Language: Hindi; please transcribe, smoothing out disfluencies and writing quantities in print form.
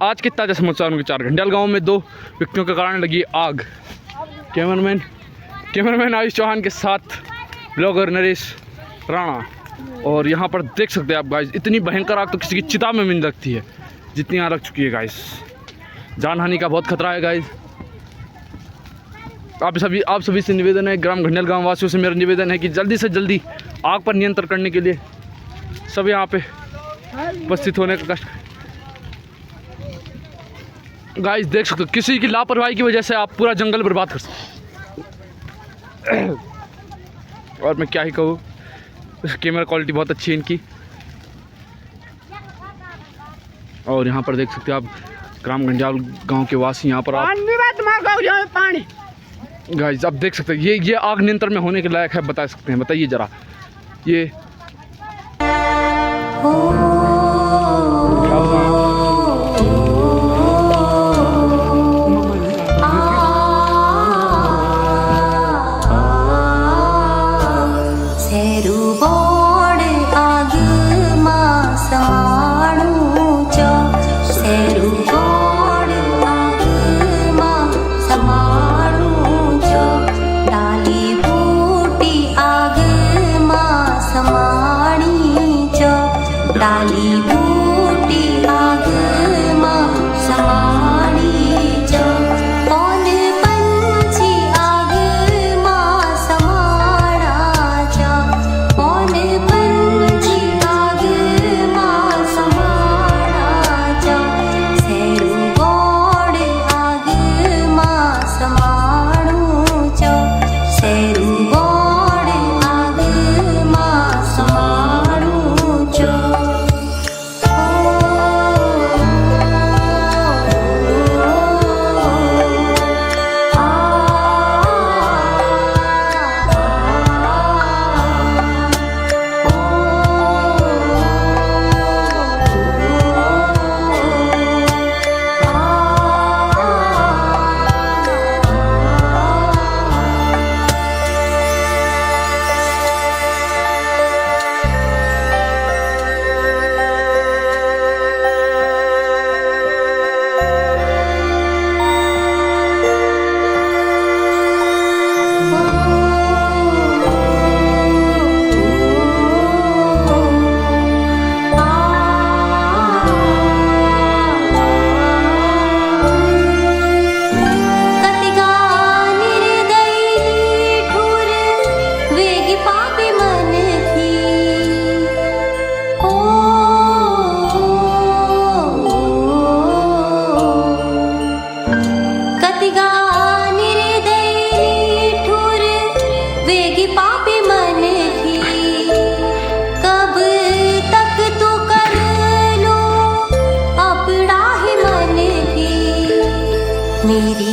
आज के ताज़ा समाचारों के 4 घंटाल गांव में 2 व्यक्तियों के कारण लगी आग। कैमरामैन आयुष चौहान के साथ ब्लॉगर नरेश राणा। और यहाँ पर देख सकते हैं आप गाइस, इतनी भयंकर आग तो किसी की चिता में मिल सकती है जितनी यहाँ लग चुकी है गाइस। जान हानि का बहुत खतरा है गाइस। आप सभी से निवेदन है, ग्राम घंडल गांव वासियों से मेरा निवेदन है कि जल्दी से जल्दी आग पर नियंत्रण करने के लिए सब यहाँ पे उपस्थित होने का कष्ट। गाइस देख सकते हो, किसी की लापरवाही की वजह से आप पूरा जंगल बर्बाद कर सकते। और मैं क्या ही कहूँ, कैमरा क्वालिटी बहुत अच्छी है इनकी। और यहाँ पर देख सकते हो आप, ग्राम घंडियाल गांव के वासी यहाँ पर आप पानी गाइस आप देख सकते हैं। ये आग नियंत्रण में होने के लायक है, बता सकते हैं? बताइए जरा। ये डाली बूटी आग मां समाणी च कौन पंछी आग मां समाणा च कौन पंछी आग मां समाणा च सेरू गोड़ आग मां समाणू च सेरू गोड़ आग मां समाणू च। मेरी